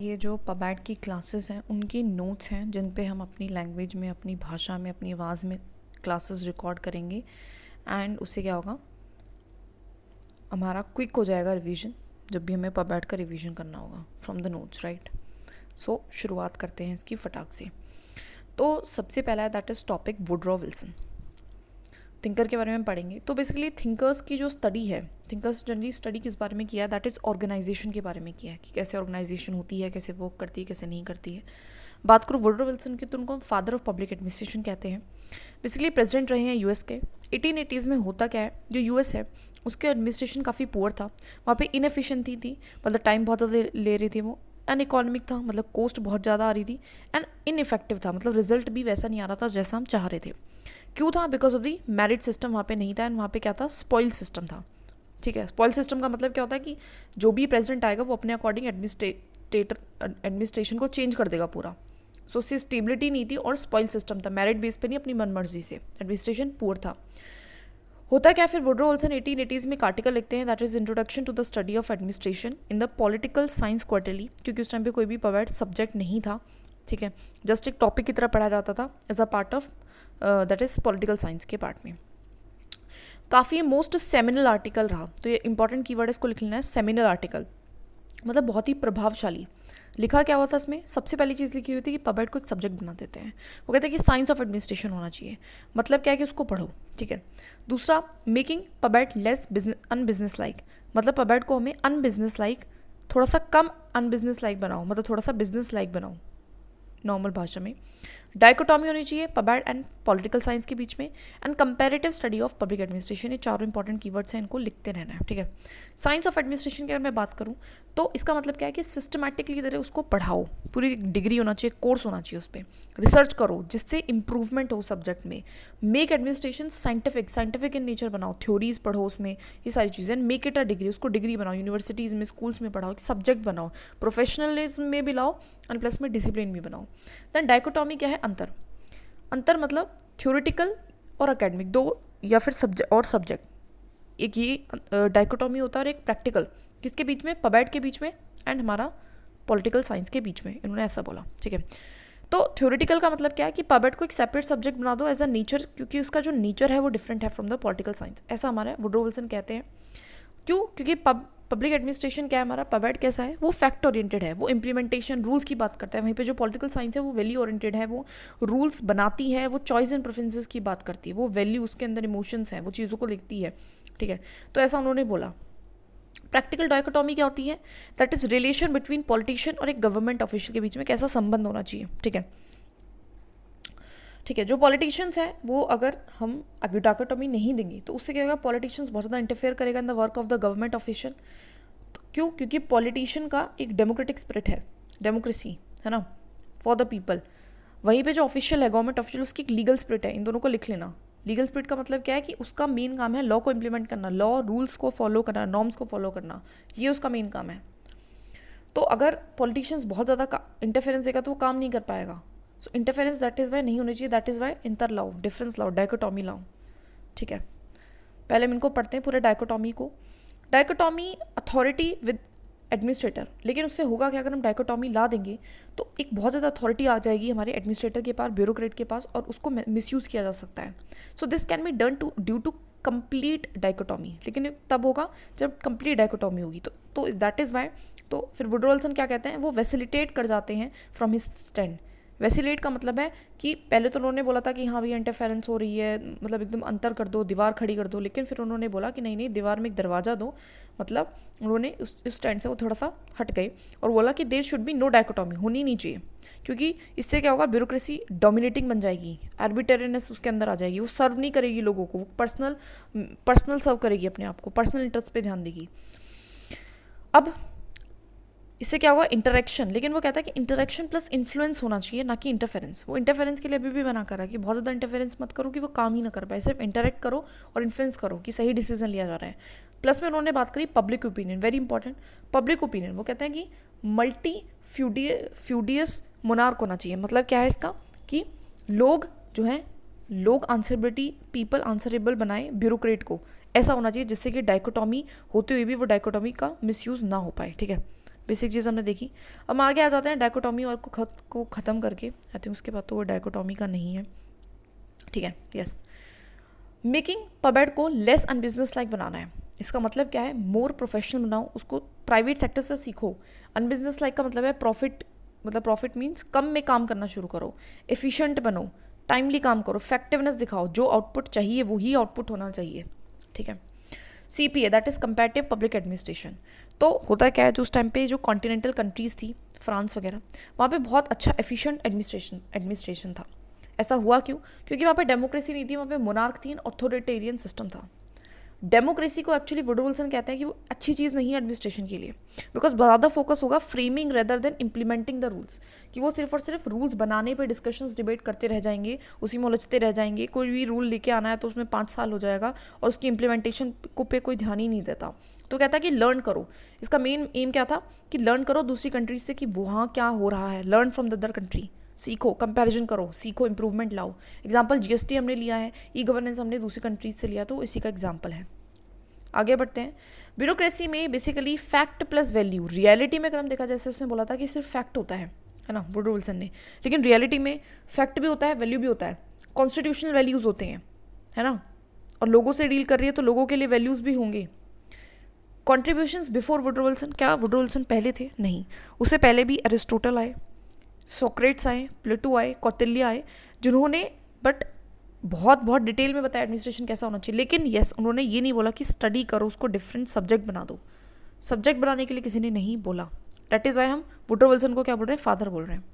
ये जो पबैट की क्लासेस हैं उनकी नोट्स हैं जिन पे हम अपनी लैंग्वेज में, अपनी भाषा में, अपनी आवाज़ में क्लासेस रिकॉर्ड करेंगे। एंड उससे क्या होगा, हमारा क्विक हो जाएगा रिवीजन जब भी हमें पबैट का रिवीजन करना होगा फ्रॉम द नोट्स, राइट। सो शुरुआत करते हैं इसकी फटाक से। तो सबसे पहला है that is topic Woodrow Wilson. Thinker के बारे में पढ़ेंगे। तो बेसिकली थिंकर्स की जो स्टडी है, थिंकर्स जनरली स्टडी किस बारे में किया है, दैट इज़ ऑर्गेनाइजेशन के बारे में किया है कि कैसे ऑर्गेनाइजेशन होती है, कैसे वर्क करती है, कैसे नहीं करती है। बात करूँ वुडरो विल्सन की तो उनको फादर ऑफ पब्लिक एडमिनिस्ट्रेशन कहते हैं। बेसिकली प्रेसिडेंट रहे हैं यूएस के। 1880s में होता क्या है, जो यूएस है उसके एडमिनिस्ट्रेशन काफ़ी पुअर था, वहाँ पे इनएफिशिएंसी थी, मतलब टाइम बहुत ज़्यादा ले रही थी वो, अन इकोनॉमिक था, मतलब कॉस्ट बहुत ज़्यादा आ रही थी, एंड इनइफेक्टिव था, मतलब रिजल्ट भी वैसा नहीं आ रहा था जैसा हम चाह रहे थे। क्यों था? Because of the merit system वहाँ पे नहीं था, एंड वहाँ पे क्या था, स्पॉइल सिस्टम था। ठीक है, स्पॉइल सिस्टम का मतलब क्या होता है कि जो भी प्रेसिडेंट आएगा वो अपने अकॉर्डिंग एडमिनिस्ट्रेशन को चेंज कर देगा पूरा। सो उससे स्टेबिलिटी नहीं थी और स्पॉइल सिस्टम था, मेरिट बेस पे नहीं, अपनी मनमर्जी से एडमिनिस्ट्रेशन पुअर था। होता क्या, फिर वुडरो विल्सन 1880s में एक आर्टिकल लिखते हैं that is introduction to the study of administration in the political science quarterly, क्योंकि उस टाइम पे कोई भी पबैट सब्जेक्ट नहीं था। ठीक है, जस्ट एक टॉपिक की तरह पढ़ा जाता था as a part of that is political science के पार्ट में। काफ़ी मोस्ट सेमिनल आर्टिकल रहा, तो ये इंपॉर्टेंट कीवर्ड इसको लिख लेना है, सेमिनल आर्टिकल, मतलब बहुत ही प्रभावशाली। लिखा क्या हुआ था इसमें? सबसे पहली चीज़ लिखी हुई थी कि पबैट को एक सब्जेक्ट बना देते हैं। वो कहते हैं कि साइंस ऑफ एडमिनिस्ट्रेशन होना चाहिए, मतलब क्या है कि उसको पढ़ो। ठीक है। दूसरा, मेकिंग पबैट लेस अनबिजनेस लाइक, मतलब पबैट को हमें अनबिजनेस लाइक, थोड़ा सा कम अनबिजनेस लाइक बनाओ, मतलब थोड़ा सा बिजनेस लाइक बनाओ नॉर्मल भाषा में। डाइकोटॉमी होनी चाहिए पबैट एंड पॉलिटिकल साइंस के बीच में, and comparative study of public administration. ये चारों इंपॉर्टेंट कीवर्ड्स हैं, इनको लिखते रहना है। ठीक है। साइंस ऑफ एडमिनिस्ट्रेशन की अगर मैं बात करूँ तो इसका मतलब क्या है कि सिस्टमैटिकली तरह उसको पढ़ाओ, पूरी डिग्री होना चाहिए, कोर्स होना चाहिए, उस पर रिसर्च करो जिससे इंप्रूवमेंट हो सब्जेक्ट में। Make administration scientific in nature बनाओ, थ्योरीज पढ़ो उसमें, ये सारी चीज़ें। मेक इट अ डिग्री, उसको डिग्री बनाओ, यूनिवर्सिटीज़ में, स्कूल्स में पढ़ाओ, सब्जेक्ट बनाओ, प्रोफेशनलिज्म में भी लाओ एंड प्लस में डिसिप्लिन भी बनाओ। देन डाइकोटॉमी क्या है? अंतर मतलब थ्योरेटिकल और एकेडमिक, दो या फिर सब्जेक्ट, एक ये डाइकोटॉमी होता है, और एक प्रैक्टिकल, किसके बीच में? पबैट के बीच में एंड हमारा पॉलिटिकल साइंस के बीच में, इन्होंने ऐसा बोला। ठीक है। तो थ्योरेटिकल का मतलब क्या है कि पबैट को एक सेपरेट सब्जेक्ट बना दो एज अ नेचर, क्योंकि उसका जो नेचर है वो डिफरेंट है फ्रॉम द पॉलिटिकल साइंस, ऐसा हमारा वुडरो विल्सन कहते हैं। क्यों? क्योंकि पब्लिक एडमिनिस्ट्रेशन क्या है हमारा, पबैट कैसा है, वो फैक्ट ओरिएंटेड है, वो इम्प्लीमेंटेशन रूल्स की बात करता है। वहीं पे जो पॉलिटिकल साइंस है वो वैल्यू ओरिएंटेड है, वो रूल्स बनाती है, वो चॉइस एंड प्रेफरेंसेस की बात करती है, वो वैल्यू, उसके अंदर इमोशंस हैं, वो चीज़ों को लिखती है। ठीक है, तो ऐसा उन्होंने बोला। प्रैक्टिकल डायकोटॉमी क्या होती है? That is relation between politician और एक गवर्नमेंट ऑफिशियल के बीच में कैसा संबंध होना चाहिए। ठीक है। ठीक है, जो पॉलिटिशियंस है वो अगर हम डायकोटॉमी नहीं देंगे तो उससे क्या होगा, पॉलिटिशियंस बहुत ज़्यादा इंटरफेयर करेगा in the work of the government official. क्यों? क्योंकि पॉलिटिशियन का एक डेमोक्रेटिक स्पिरिट है, डेमोक्रेसी है ना, फॉर द पीपल। वहीं पे जो ऑफिशियल है, गवर्नमेंट ऑफिशियल, उसकी एक लीगल स्पिरिट है। इन दोनों को लिख लेना। लीगल स्पिरिट का मतलब क्या है कि उसका मेन काम है लॉ को इम्प्लीमेंट करना, लॉ रूल्स को फॉलो करना, नॉर्म्स को फॉलो करना, ये उसका मेन काम है। तो अगर पॉलिटिशियंस बहुत ज़्यादा इंटरफेरेंस देगा तो वो काम नहीं कर पाएगा। सो इंटरफेरेंस दैट इज़ वाई नहीं होनी चाहिए, दैट इज़ वाई इंटर लाओ, डिफरेंस लाओ, डायकोटॉमी लाओ। ठीक है, पहले हम इनको पढ़ते हैं पूरे डायकोटॉमी को। डायकोटॉमी अथॉरिटी विद एडमिनिस्ट्रेटर, लेकिन उससे होगा क्या, अगर हम डायकोटॉमी ला देंगे तो एक बहुत ज़्यादा अथॉरिटी आ जाएगी हमारे एडमिनिस्ट्रेटर के पास, ब्यूरोक्रेट के पास, और उसको मिसयूज़ किया जा सकता है। So this can be done due to complete dichotomy, लेकिन तब होगा जब कंप्लीट डायकोटॉमी होगी। तो दैट इज़ वाई, तो फिर वुडरो विल्सन क्या कहते हैं, वो वैसिलिटेट कर जाते हैं फ्रॉम हिज स्टैंड। वैसिलेट का मतलब है कि पहले तो उन्होंने बोला था कि हाँ भैया इंटरफेरेंस हो रही है, मतलब एकदम अंतर कर दो, दीवार खड़ी कर दो, लेकिन फिर उन्होंने बोला कि नहीं नहीं, दीवार में एक दरवाज़ा दो, मतलब उन्होंने उस स्टैंड से वो थोड़ा सा हट गए और बोला कि देयर शुड बी नो डायकोटॉमी, होनी नहीं चाहिए, क्योंकि इससे क्या होगा, ब्यूरोक्रेसी डोमिनेटिंग बन जाएगी, आर्बिट्रेरीनेस उसके अंदर आ जाएगी, वो सर्व नहीं करेगी लोगों को, वो पर्सनल सर्व करेगी अपने आप को, पर्सनल इंटरेस्ट पे ध्यान देगी। अब इससे क्या होगा, इंटरेक्शन, लेकिन वो कहता है कि इंटरेक्शन प्लस इन्फ्लुएंस होना चाहिए, ना कि इंटरफेरेंस। वो इंटरफेरेंस के लिए अभी भी मना कर रहा है कि बहुत ज़्यादा इंटरफेरेंस मत करो कि वो काम ही ना कर पाए, सिर्फ इंटरेक्ट करो और इन्फ्लुएंस करो कि सही डिसीजन लिया जा रहा है। प्लस में उन्होंने बात करी public opinion, very important. Public opinion, वो कहते हैं कि मल्टी फ्यूडियस मोनार्क होना चाहिए। मतलब क्या है इसका, कि लोग जो हैं, लोग आंसरेबिलिटी, पीपल आंसरेबल बनाए ब्यूरोक्रेट को, ऐसा होना चाहिए जिससे कि डायकोटॉमी होते हुए भी वो डायकोटॉमी का मिसयूज़ ना हो पाए। ठीक है, बेसिक चीज़ हमने देखी। अब हम आगे आ जाते हैं डाइकोटॉमी और को ख़त्म करके। आई थिंक उसके बाद तो वो डाइकोटॉमी का नहीं है, ठीक है। यस, मेकिंग पबेड को लेस अनबिजनेस लाइक बनाना है। इसका मतलब क्या है, मोर प्रोफेशनल बनाओ उसको, प्राइवेट सेक्टर से सीखो। अनबिजनेस लाइक का मतलब है प्रॉफिट, मतलब प्रॉफिट मीन्स कम में काम करना शुरू करो, एफिशिएंट बनो, टाइमली काम करो, इफेक्टिवनेस दिखाओ, जो आउटपुट चाहिए वही आउटपुट होना चाहिए, ठीक है। CPA that is comparative public administration. तो होता क्या है, जो उस टाइम पे जो कॉन्टिनेंटल कंट्रीज़ थी, फ्रांस वगैरह, वहाँ पे बहुत अच्छा एफिशिएंट एडमिनिस्ट्रेशन था। ऐसा हुआ क्यों? क्योंकि वहाँ पे डेमोक्रेसी नहीं थी, वहाँ पे मोनार्क थी, ऑथोरिटेरियन सिस्टम था। डेमोक्रेसी को एक्चुअली वुडरो विल्सन कहते हैं कि वो अच्छी चीज़ नहीं है एडमिनिस्ट्रेशन के लिए, बिकॉज ज़्यादा फोकस होगा framing rather than implementing the rules, कि वो सिर्फ और सिर्फ रूल्स बनाने पे डिस्कशंस डिबेट करते रह जाएंगे, उसी में उलझते रह जाएंगे। कोई भी रूल लेके आना है तो उसमें 5 साल हो जाएगा और उसकी इम्प्लीमेंटेशन को पे कोई ध्यान ही नहीं देता। तो कहता है कि लर्न करो। इसका मेन एम क्या था कि लर्न करो दूसरी कंट्रीज से कि वहाँ क्या हो रहा है, learn from the other country, सीखो, कंपैरिजन करो, सीखो, इंप्रूवमेंट लाओ। एग्जाम्पल GST हमने लिया है, ई गवर्नेंस हमने दूसरी कंट्रीज से लिया, तो इसी का एग्जाम्पल है। आगे बढ़ते हैं। ब्यूरोक्रेसी में basically fact plus value, reality में अगर हम देखा, जैसे उसने बोला था कि सिर्फ फैक्ट होता है ना वुडरो विल्सन ने, लेकिन रियलिटी में फैक्ट भी होता है, वैल्यू भी होता है, कॉन्स्टिट्यूशनल वैल्यूज़ होते हैं, है ना, और लोगों से डील कर रही है तो लोगों के लिए वैल्यूज़ भी होंगे। कॉन्ट्रीब्यूशंस बिफोर वुडरो विल्सन, क्या वुडरो विल्सन पहले थे? नहीं, उससे पहले भी एरिस्टोटल आए, सोक्रेट्स आए, प्लेटो आए, कौटिल्य आए, जिन्होंने बट बहुत बहुत डिटेल में बताया एडमिनिस्ट्रेशन कैसा होना चाहिए। लेकिन यस, उन्होंने ये नहीं बोला कि स्टडी करो, उसको डिफरेंट सब्जेक्ट बना दो। सब्जेक्ट बनाने के लिए किसी ने नहीं बोला। दैट इज़ वाई हम वुडरो विल्सन को क्या बोल रहे हैं, फादर बोल रहे हैं।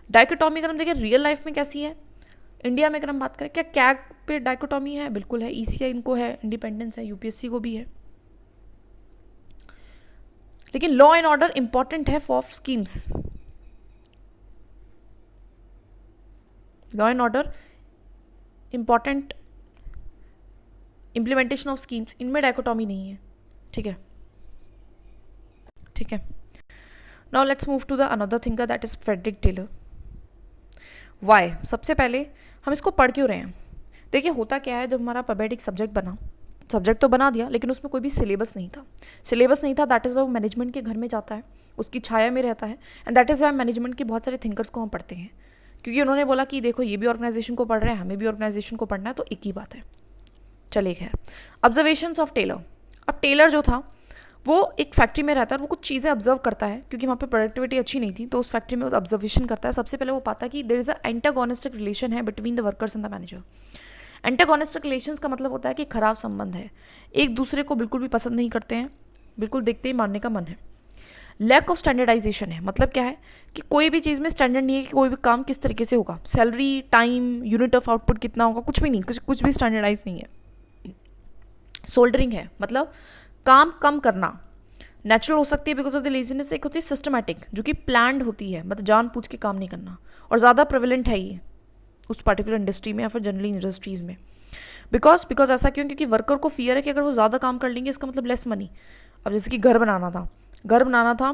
डाइकोटॉमी अगर हम देखें रियल लाइफ में कैसी है, इंडिया में अगर हम बात करें, क्या कैग पे डाइकोटॉमी है? बिल्कुल है। ECI इनको है, इंडिपेंडेंस है, UPSC को भी है। लेकिन लॉ एंड ऑर्डर इंपॉर्टेंट है for schemes, law and order important, implementation of schemes, इनमें डाइकोटॉमी नहीं है, ठीक है, ठीक है। Now let's move to the another thinker that is Frederick Taylor. Why? सबसे पहले हम इसको पढ़ क्यों रहे हैं? देखिए होता क्या है, जब हमारा पबेड एक सब्जेक्ट बना, सब्जेक्ट तो बना दिया लेकिन उसमें कोई भी सिलेबस नहीं था, सिलेबस नहीं था, दैट इज़ वाई वो मैनेजमेंट के घर में जाता है, उसकी छाया में रहता है, and that is why management के बहुत सारे थिंकर्स को हम पढ़ते हैं, क्योंकि उन्होंने बोला कि देखो ये भी ऑर्गेनाइजेशन को पढ़ रहे हैं, हमें भी ऑर्गेनाइजेशन को पढ़ना है, तो एक ही बात है। चलिए खैर, ऑब्जर्वेशंस ऑफ टेलर। अब टेलर जो था वो एक फैक्ट्री में रहता है, वो कुछ चीज़ें ऑब्जर्व करता है, क्योंकि वहाँ पे प्रोडक्टिविटी अच्छी नहीं थी, तो उस फैक्ट्री में वो ऑब्जर्वेशन करता है। सबसे पहले वो पाता है कि there is a antagonistic relation है between the workers and the manager. Antagonistic relations का मतलब होता है कि खराब संबंध है, एक दूसरे को बिल्कुल भी पसंद नहीं करते हैं, बिल्कुल देखते ही मारने का मन है। लैक ऑफ स्टैंडर्डाइजेशन है, मतलब क्या है कि कोई भी चीज़ में स्टैंडर्ड नहीं है कि कोई भी काम किस तरीके से होगा, salary, time, unit of output कितना होगा, कुछ भी नहीं, कुछ भी स्टैंडर्डाइज नहीं है। सोल्डरिंग है, मतलब काम कम करना, नेचुरल हो सकती है बिकॉज ऑफ द लेजीनेस, एक होती है सिस्टमैटिक जो कि प्लान्ड होती है, मतलब जानबूझ के काम नहीं करना, और ज़्यादा प्रेवलेंट है ये उस पर्टिकुलर इंडस्ट्री में या फिर जनरली इंडस्ट्रीज़ में। बिकॉज ऐसा क्यों? क्योंकि वर्कर को फियर है कि अगर वो ज़्यादा काम कर लेंगे इसका मतलब लेस मनी। अब जैसे कि घर बनाना था,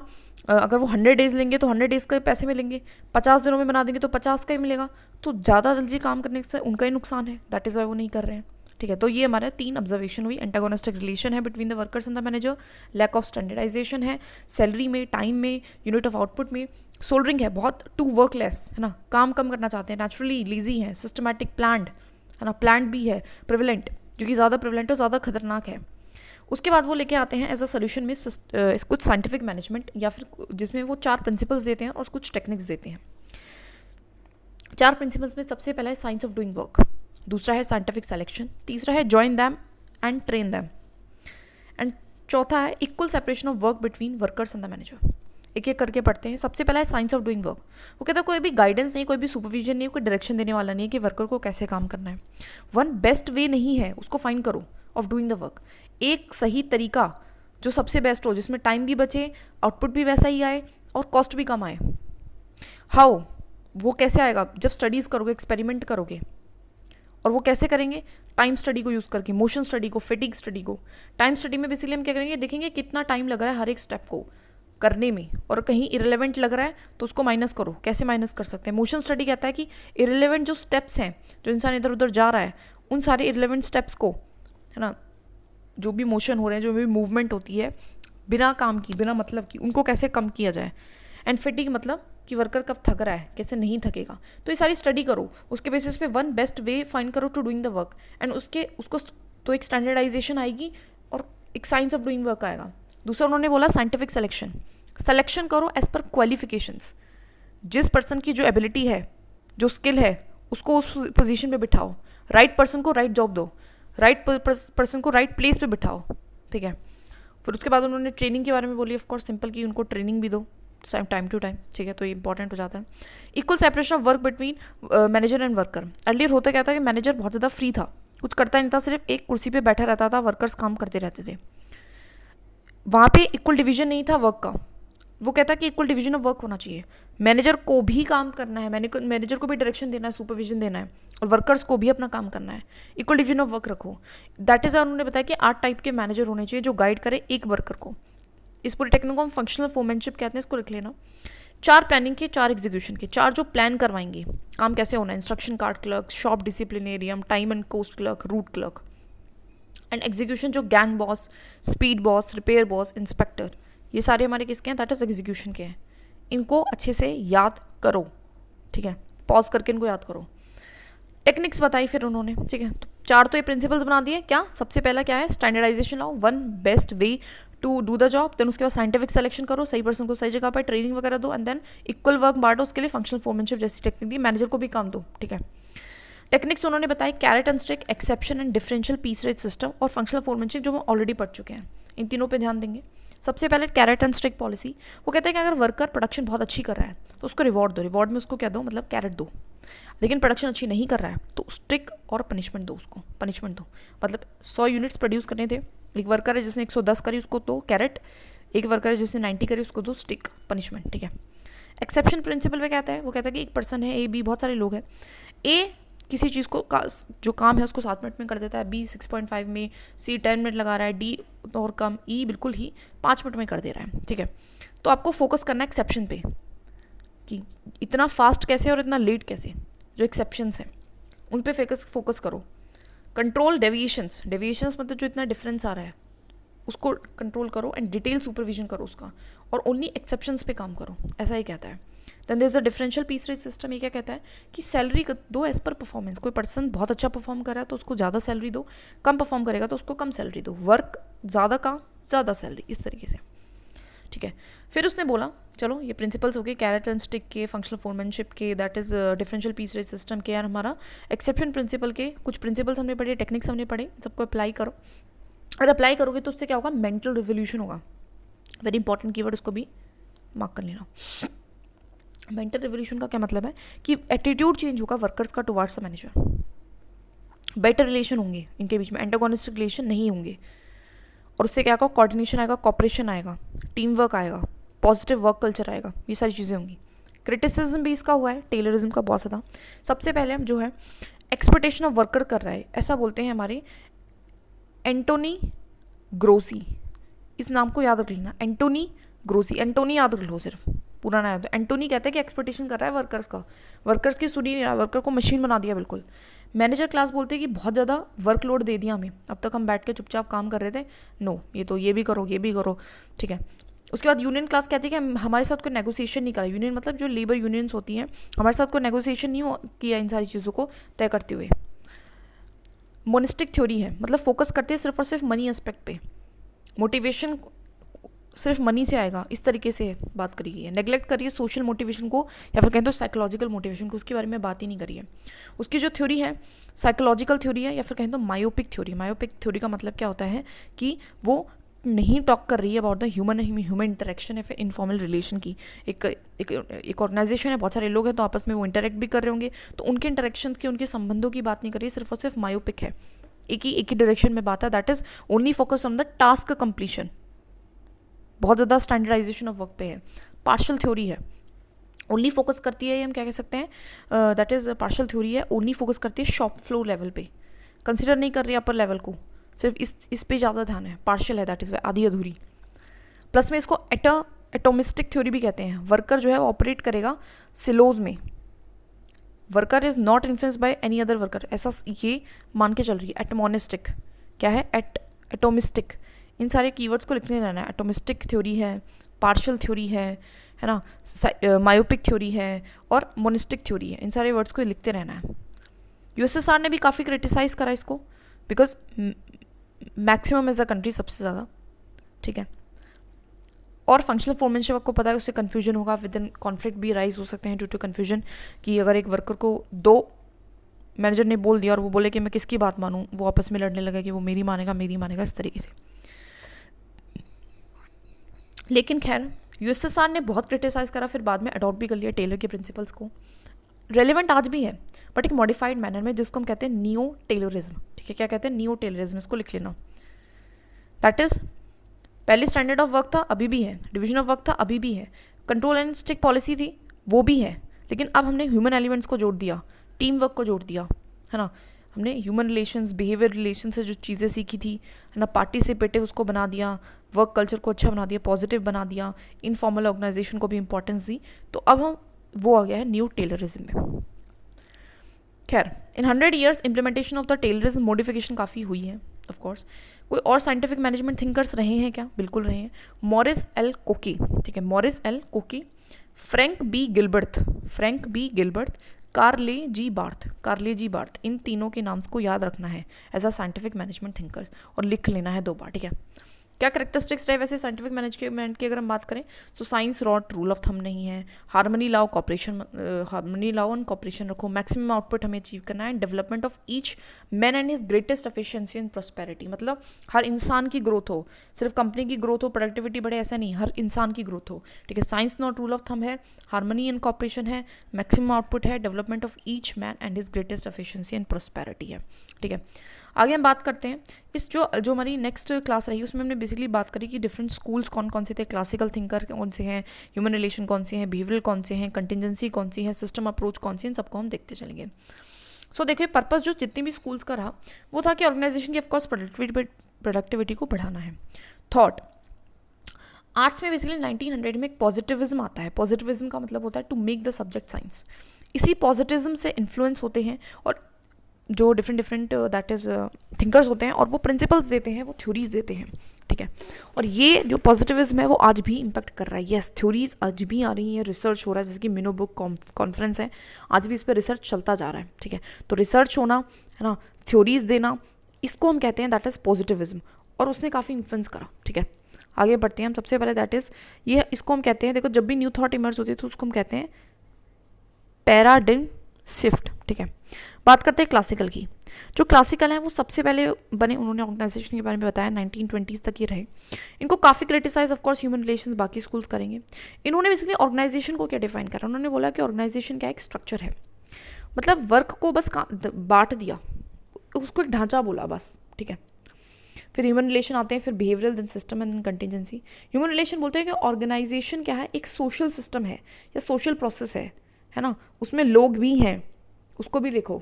अगर वो 100 डेज़ लेंगे तो 100 डेज़ के पैसे मिलेंगे, 50 दिनों में बना देंगे तो 50 का ही मिलेगा, तो ज़्यादा जल्दी काम करने से उनका ही नुकसान है, दैट इज़ वाई वो नहीं कर रहे हैं, ठीक है। तो ये हमारे 3 ऑब्जर्वेशन हुई। एंटागोनिस्टिक रिलेशन है between the workers and the manager, lack of standardization है सैलरी में, टाइम में, यूनिट ऑफ आउटपुट में, सोल्डरिंग है, बहुत टू वर्कलेस है ना, काम कम करना चाहते हैं, नेचुरली लीजी है, सिस्टमैटिक प्लान्ड है ना, प्लान्ड भी है, प्रिवलेंट, जो कि ज़्यादा प्रिवलेंट है, ज़्यादा खतरनाक है। उसके बाद वो लेके आते हैं एज अ सोल्यूशन में कुछ साइंटिफिक मैनेजमेंट, या फिर जिसमें वो 4 प्रिंसिपल्स देते हैं और कुछ टेक्निक्स देते हैं। 4 प्रिंसिपल्स में सबसे पहला है साइंस ऑफ डूइंग वर्क, दूसरा है साइंटिफिक सेलेक्शन, तीसरा है join them and train them, and चौथा है equal separation of work between workers and the manager. एक एक करके पढ़ते हैं। सबसे पहला है साइंस ऑफ डूइंग वर्क। वो कहता है कोई भी गाइडेंस नहीं, कोई भी सुपरविजन नहीं, कोई डायरेक्शन देने वाला नहीं है कि वर्कर को कैसे काम करना है। वन बेस्ट वे नहीं है, उसको फाइंड करो ऑफ डूइंग द वर्क, एक सही तरीका जो सबसे बेस्ट हो, जिसमें टाइम भी बचे, आउटपुट भी वैसा ही आए और कॉस्ट भी कम आए। हाउ? वो कैसे आएगा? जब स्टडीज़ करोगे, एक्सपेरिमेंट करोगे। और वो कैसे करेंगे? टाइम स्टडी को यूज़ करके, मोशन स्टडी को, फैटिग स्टडी को। टाइम स्टडी में बेसिकली हम क्या करेंगे, देखेंगे कितना टाइम लग रहा है हर एक स्टेप को करने में, और कहीं इरेलेवेंट लग रहा है तो उसको माइनस करो, कैसे माइनस कर सकते हैं। मोशन स्टडी कहता है कि इरेलेवेंट जो स्टेप्स हैं, जो इंसान इधर उधर जा रहा है, उन सारे इरेलेवेंट स्टेप्स को, है ना, जो भी मोशन हो रहे हैं, जो भी मूवमेंट होती है, बिना काम की, बिना मतलब की, उनको कैसे कम किया जाए। एंड फिटिंग मतलब कि वर्कर कब थक रहा है, कैसे नहीं थकेगा। तो ये सारी स्टडी करो, उसके बेसिस पे वन बेस्ट वे फाइंड करो to doing the work, and उसको तो एक स्टैंडर्डाइजेशन आएगी और एक साइंस ऑफ डूइंग वर्क आएगा। दूसरा उन्होंने बोला साइंटिफिक सिलेक्शन करो एज पर क्वालिफिकेशंस। जिस पर्सन की जो एबिलिटी है, जो स्किल है, उसको उस पोजीशन पे बिठाओ, राइट पर्सन को राइट जॉब दो, राइट पर्सन को राइट प्लेस पे बिठाओ, ठीक है। फिर उसके बाद उन्होंने ट्रेनिंग के बारे में बोली, ऑफकोर्स सिंपल की उनको ट्रेनिंग भी दो टाइम टू टाइम, ठीक है, तो ये इंपॉर्टेंट हो जाता है। Equal separation of work between manager and worker. Earlier होता क्या था कि मैनेजर बहुत ज़्यादा फ्री था, कुछ करता नहीं था, सिर्फ एक कुर्सी पे बैठा रहता था, वर्कर्स काम करते रहते थे। वहाँ पे इक्वल डिवीजन नहीं था वर्क का। वो कहता है कि इक्वल डिवीजन ऑफ वर्क होना चाहिए, मैनेजर को भी काम करना है, मैनेजर को भी डायरेक्शन देना है, सुपरविजन देना है, और वर्कर्स को भी अपना काम करना है। इक्वल डिवीजन ऑफ वर्क रखो। दैट इज उन्होंने बताया कि 8 टाइप के मैनेजर होने चाहिए जो गाइड करे एक वर्कर को। इस पूरी टेक्निक को हम फंक्शनल फोरमैनशिप कहते हैं, इसको लिख लेना। 4 प्लानिंग के, 4 एग्जीक्यूशन के, 4 जो प्लान करवाएंगे काम कैसे होना है, instruction card clerk, shop disciplinarian, time and cost clerk, route clerk. And execution जो gang boss, speed boss, repair boss, inspector, ये सारे हमारे किसके हैं, दैट इज एग्जीक्यूशन के हैं। इनको अच्छे से याद करो, ठीक है, पॉज करके इनको याद करो। टेक्निक्स बताई फिर उन्होंने, ठीक है, तो 4 तो ये प्रिंसिपल्स बना दिए। क्या सबसे पहला क्या है, स्टैंडर्डाइजेशन लाओ, one best way to do the job. Then उसके बाद साइंटिफिक सिलेक्शन करो, सही पर्सन को सही जगह पर ट्रेनिंग वगैरह दो, एंड देन इक्वल वर्क बांटो, उसके लिए फंक्शनल फोरमैनशिप जैसी टेक्निक दी, मैनेजर को भी काम दो, ठीक है। टेक्निक्स उन्होंने बताई carrot and stick, exception and differential piece rate system, और फंक्शनल फोरमैनशिप जो हम ऑलरेडी पढ़ चुके हैं। इन तीनों पे ध्यान देंगे। सबसे पहले कैरेट एंड स्टिक पॉलिसी। वो कहते हैं कि अगर वर्कर प्रोडक्शन बहुत अच्छी कर रहा है तो उसको रिवॉर्ड दो, रिवॉर्ड में उसको क्या दो, मतलब कैरेट दो। लेकिन प्रोडक्शन अच्छी नहीं कर रहा है तो स्ट्रिक और पनिशमेंट दो, उसको पनिशमेंट दो। मतलब 100 यूनिट्स प्रोड्यूस करने थे, एक वर्कर है जिसने 110 करी, उसको दो कैरेट, एक वर्कर है जिसने 90 करी, उसको दो स्टिक पनिशमेंट, ठीक है। एक्सेप्शन प्रिंसिपल में कहता है, वो कहता है कि एक पर्सन है, ए बी, बहुत सारे लोग हैं, ए किसी चीज़ को जो काम है उसको 7 मिनट में कर देता है, बी 6.5 में, सी 10 मिनट लगा रहा है, डी और कम, ई बिल्कुल ही 5 मिनट में कर दे रहा है, ठीक है। तो आपको फोकस करना है एक्सेप्शन पे, कि इतना फास्ट कैसे और इतना लेट कैसे, जो एक्सेप्शंस हैं उन पे फोकस करो। कंट्रोल डेविएशंस, मतलब जो इतना डिफरेंस आ रहा है उसको कंट्रोल करो, एंड डिटेल सुपरविजन करो उसका, और ओनली एक्सेप्शंस पे काम करो, ऐसा ही कहता है। Then there is a differential piece rate system. ये क्या कहता है कि सैलरी दो एज पर परफॉर्मेंस। कोई पर्सन बहुत अच्छा परफॉर्म कर रहा है तो उसको ज़्यादा सैलरी दो, कम परफॉर्म करेगा तो उसको कम सैलरी दो, वर्क ज़्यादा काम ज़्यादा सैलरी, इस तरीके से, ठीक है। फिर उसने बोला चलो ये प्रिंसिपल्स हो गए कैरेट एंड स्टिक के, फंक्शनल फोरमैनशिप के, that is differential piece rate system के, और हमारा एक्सेप्शन प्रिंसिपल के। कुछ प्रिंसिपल्स हमने पढ़े, टेक्निक्स हमने पढ़े, सबको अप्लाई करो। अगर अप्लाई करोगे तो उससे क्या होगा, मेंटल रिवोल्यूशन होगा। वेरी इंपॉर्टेंट कीवर्ड, उसको भी मार्क कर लेना। मेंटल रिवोल्यूशन का क्या मतलब है कि एटीट्यूड चेंज होगा वर्कर्स का towards the manager, better relation होंगे इनके बीच में, एंटागोनिस्टिक रिलेशन नहीं होंगे, और उससे क्या होगा, कोऑर्डिनेशन आएगा, कॉपरेशन आएगा, टीम वर्क आएगा, पॉजिटिव वर्क कल्चर आएगा, ये सारी चीज़ें होंगी। क्रिटिसिज्म भी इसका हुआ है, टेलरिज्म का बहुत ज़्यादा। सबसे पहले हम जो है एक्सपेक्टेशन ऑफ वर्कर कर रहा है, ऐसा बोलते हैं हमारे एंटोनी ग्रोसी, इस नाम को याद रख लेना, एंटोनी ग्रोसी, एंटोनी याद रख लो, सिर्फ पूरा ना याद। एंटोनी कहते हैं कि एक्सपेक्टेशन कर रहा है वर्कर्स का, वर्कर्स की सुनी नहीं रहा, वर्कर को मशीन बना दिया बिल्कुल। मैनेजर क्लास बोलते हैं कि बहुत ज़्यादा वर्कलोड दे दिया हमें, अब तक हम बैठ के चुपचाप काम कर रहे थे, नो ये तो ये भी करो, ठीक है। उसके बाद यूनियन क्लास कहती है कि हमारे साथ कोई नेगोशिएशन नहीं करा, यूनियन मतलब जो लेबर यूनियंस होती हैं, हमारे साथ कोई नेगोशिएशन नहीं किया इन सारी चीज़ों को तय करते हुए। मोनिस्टिक थ्योरी है, मतलब फोकस करते हैं सिर्फ और सिर्फ मनी एस्पेक्ट पे, मोटिवेशन सिर्फ मनी से आएगा, इस तरीके से बात करी गई है। नेग्लेक्ट करिए सोशल मोटिवेशन को, या फिर कहें तो साइकोलॉजिकल मोटिवेशन को, उसके बारे में बात ही नहीं करी है। उसकी जो थ्योरी है साइकोलॉजिकल थ्योरी है, या फिर कहें तो मायोपिक थ्योरी। मायोपिक थ्योरी का मतलब क्या होता है कि वो नहीं टॉक कर रही है अबाउट द ह्यूमन इंटरेक्शन या फिर इनफॉर्मल रिलेशन की। एक ऑर्गेनाइजेशन है, बहुत सारे लोग हैं, तो आपस में वो इंटरेक्ट भी कर रहे होंगे, तो उनके इंटरेक्शन की, उनके संबंधों की बात नहीं कर रही है, सिर्फ और सिर्फ मायोपिक है, एक ही डायरेक्शन में बात है, that is only focus on the task completion. बहुत ज़्यादा स्टैंडर्डाइजेशन ऑफ वर्क पे है। पार्शियल थ्योरी है, ओनली फोकस करती है, हम क्या कह सकते हैं, दैट इज़ पार्शियल थ्योरी है, ओनली फोकस करती है शॉप फ्लोर लेवल पे, कंसिडर नहीं कर रही अपर लेवल को, सिर्फ इस पे ज़्यादा ध्यान है, पार्शियल है, दैट इज़ आधी अधूरी। प्लस में इसको एटोमिस्टिक थ्योरी भी कहते हैं। वर्कर जो है वो ऑपरेट करेगा सिलोज में, worker is not influence by any other worker, ऐसा ये मान के चल रही है। एटमोनिस्टिक क्या है, एटोमिस्टिक, इन सारे कीवर्ड्स को लिखने रहना है। एटोमिस्टिक थ्योरी है, पार्शियल थ्योरी है ना, मायोपिक थ्योरी है और मोनिस्टिक थ्योरी है। इन सारे वर्ड्स को लिखते रहना है। यूएसएसआर ने भी काफ़ी क्रिटिसाइज़ करा इसको, because maximum as a country सबसे ज़्यादा, ठीक है। और फंक्शनल फोरमैनशिप आपको पता है उससे कन्फ्यूजन होगा, विद इन कॉन्फ्लिक्ट भी राइज हो सकते हैं ड्यू टू कन्फ्यूजन, कि अगर एक वर्कर को 2 मैनेजर ने बोल दिया और वो बोले कि मैं किसकी बात मानूं, वो आपस में लड़ने लगे कि वो मेरी मानेगा, इस तरीके से। लेकिन खैर यूएसएसआर ने बहुत क्रिटिसाइज़ करा, फिर बाद में अडॉप्ट भी कर लिया टेलर के प्रिंसिपल्स को। रेलिवेंट आज भी है बट एक मॉडिफाइड मैनर में, जिसको हम कहते हैं नियो टेलरिज्म, ठीक है। क्या कहते हैं? नियो टेलरिज्म, इसको लिख लेना। दैट इज पहले स्टैंडर्ड ऑफ वर्क था, अभी भी है। डिवीजन ऑफ वर्क था, अभी भी है। कंट्रोल एंड स्ट्रिक्ट पॉलिसी थी, वो भी है। लेकिन अब हमने ह्यूमन एलिमेंट्स को जोड़ दिया, टीम वर्क को जोड़ दिया, है ना। हमने ह्यूमन रिलेशंस, बिहेवियर रिलेशन से जो चीज़ें सीखी थी, है ना, पार्टिसिपेटिव उसको बना दिया, वर्क कल्चर को अच्छा बना दिया, पॉजिटिव बना दिया, इनफॉर्मल ऑर्गेनाइजेशन को भी इंपॉर्टेंस दी। तो अब हम वो आ गया है न्यू टेलरिज्म में। खैर इन 100 years implementation of the Taylorism modification काफ़ी हुई है ऑफ कोर्स। कोई और साइंटिफिक मैनेजमेंट थिंकर्स रहे हैं क्या? बिल्कुल रहे हैं। मॉरिस एल कोकी, ठीक है, Morris L Cooke, Frank B Gilbreth, Carl G Barth, इन तीनों के नाम को याद रखना है as a scientific management thinkers, और लिख लेना है 2 बार, ठीक है। क्या करेक्टरिस्टिक्स रहे वैसे साइंटिफिक मैनेजमेंट की अगर हम बात करें? So science not rule of thumb नहीं है, हार्मनी लॉ एंड कॉपरेशन रखो, मैक्सिमम आउटपुट हमें अचीव करना है, development of each man and his greatest efficiency and prosperity, मतलब हर इंसान की ग्रोथ हो, सिर्फ कंपनी की ग्रोथ हो, प्रोडक्टिविटी बढ़े, ऐसा नहीं, हर इंसान की ग्रोथ हो, ठीक है। Science not rule of thumb है, हार्मनी एंड कॉपरेशन है, मैक्सिमम आउटपुट है, development of each man and his greatest efficiency and prosperity है, ठीक है। आगे हम बात करते हैं इस जो हमारी नेक्स्ट क्लास रही उसमें हमने बेसिकली बात करी कि डिफरेंट स्कूल्स कौन कौन से थे, क्लासिकल थिंकर कौन से हैं, ह्यूमन रिलेशन कौन से हैं, बिहेवियरल कौन से हैं, कंटिजेंसी कौन सी है, सिस्टम अप्रोच कौन सी है, इन सबको हम देखते चलेंगे। सो देखिए पर्पस जो जितनी भी स्कूल्स का रहा वो था कि ऑर्गेनाइजेशन की ऑफकोर्स प्रोडक्टिविटी को बढ़ाना है। थॉट आर्ट्स में बेसिकली 1900 में एक पॉजिटिविज्म आता है। पॉजिटिविज्म का मतलब होता है to make the subject science. इसी पॉजिटिविज्म से इन्फ्लुएंस होते हैं और जो डिफरेंट दैट इज थिंकर्स होते हैं और वो प्रिंसिपल्स देते हैं, वो थ्योरीज देते हैं, ठीक है। और ये जो पॉजिटिविज्म है वो आज भी इम्पैक्ट कर रहा है। यस थ्योरीज आज भी आ रही हैं, रिसर्च हो रहा है, जैसे कि मिनो बुक कॉन्फ्रेंस है, आज भी इस पर रिसर्च चलता जा रहा है, ठीक है। तो रिसर्च होना है ना, थ्योरीज देना, इसको हम कहते हैं दैट इज पॉजिटिविज्म, और उसने काफ़ी इन्फ्लुएंस करा, ठीक है। आगे बढ़ते हैं हम। सबसे पहले दैट इज ये, इसको हम कहते हैं, देखो जब भी न्यू थॉट इमर्ज होती है तो उसको हम कहते हैं पैराडिग्म शिफ्ट, ठीक है। बात करते हैं क्लासिकल की। जो क्लासिकल हैं वो सबसे पहले बने, उन्होंने ऑर्गेनाइजेशन के बारे में बताया, 1920s तक ये रहे। इनको काफ़ी criticize of course human relations बाकी स्कूल्स करेंगे। इन्होंने बेसिकली ऑर्गेनाइजेशन को क्या डिफाइन करा, उन्होंने बोला कि ऑर्गेनाइजेशन क्या एक स्ट्रक्चर है, मतलब वर्क को बस बांट दिया, उसको एक ढांचा बोला बस, ठीक है। फिर ह्यूमन रिलेशन आते हैं, फिर behavioural, then system and contingency. Human relation बोलते हैं कि ऑर्गेनाइजेशन क्या है, एक सोशल सिस्टम है या सोशल प्रोसेस है ना, उसमें लोग भी हैं, उसको भी लिखो।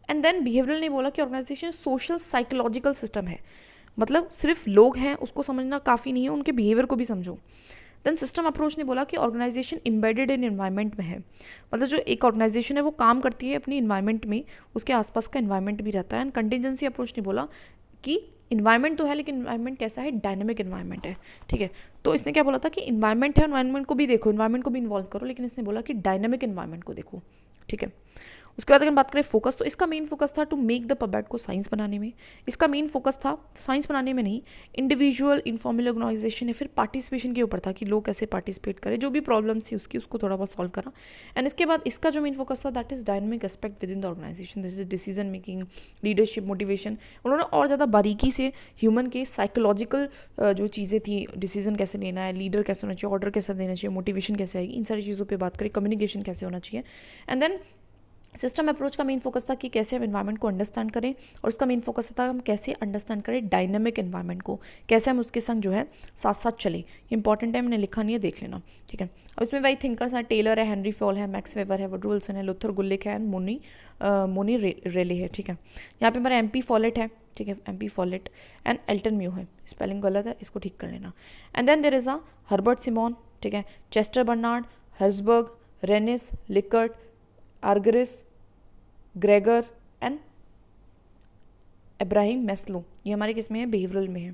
एंड देन बिहेवियरल ने बोला कि ऑर्गेनाइजेशन सोशल साइकोलॉजिकल सिस्टम है, मतलब सिर्फ लोग हैं उसको समझना काफ़ी नहीं है, उनके बिहेवियर को भी समझो। देन सिस्टम अप्रोच ने बोला कि ऑर्गेनाइजेशन एम्बेडेड इन एनवायरनमेंट में है, मतलब जो एक ऑर्गेनाइजेशन है वो काम करती है अपनी इन्वायरमेंट में, उसके आसपास का इन्वायरमेंट भी रहता है। एंड कंटिजेंसी अप्रोच ने बोला कि इन्वायरमेंट तो है लेकिन इन्वायरमेंट कैसा है, डायनेमिक इन्वायरमेंट है, ठीक है। तो इसने क्या बोला था कि इन्वायरमेंट है, इन्वायरमेंट को भी देखो, इन्वायरमेंट को भी इन्वॉल्व करो, लेकिन इसने बोला कि डायनेमिक इन्वायरमेंट को देखो, ठीक है। उसके बाद अगर बात करें फोकस, तो इसका मेन फोकस था टू मेक द पबैट को साइंस बनाने में। इसका मेन फोकस था साइंस बनाने में नहीं, इंडिविजुअल इनफॉर्मल ऑर्गेनाइजेशन या फिर पार्टिसिपेशन के ऊपर था कि लोग कैसे पार्टिसिपेट करें, जो भी प्रॉब्लम्स थी उसको थोड़ा बहुत सॉल्व करा। एंड इसके बाद इसका जो मेन फोकस था that is dynamic aspect within the organization, this is decision making, leadership, motivation. उन्होंने और ज़्यादा बारीकी से ह्यूमन के साइकोलॉजिकल जो चीज़ें थी, डिसीजन कैसे लेना है, लीडर कैसे होना चाहिए, ऑर्डर कैसे देना चाहिए, मोटिवेशन कैसे आएगी, इन सारी चीज़ों पर बात करें, कम्युनिकेशन कैसे होना चाहिए। एंड देन सिस्टम अप्रोच का मेन फोकस था कि कैसे हम एनवायरनमेंट को अंडरस्टैंड करें, और उसका मेन फोकस था हम कैसे अंडरस्टैंड करें डायनामिक एनवायरनमेंट को, कैसे हम उसके संग जो है साथ साथ चलें। ये इंपॉर्टेंट है, मैंने लिखा नहीं है, देख लेना, ठीक है। अब इसमें वही थिंकर्स हैं, टेलर है, हेनरी फॉल है, मैक्स वेबर है, वुडरो विल्सन है, लुथर गुलिक है, मोनी रेले है, ठीक है। यहाँ पे हमारा MP फॉलेट है, ठीक है, MP Follett and Elton Mayo है, स्पेलिंग गलत है, इसको ठीक कर लेना। And then there is a Herbert Simon, ठीक है, Chester Barnard, Herzberg, Rensis, Likert, Argyris, Gregor and Ibrahim Maslow. ये हमारे किस में है, बिहेवियरल में है।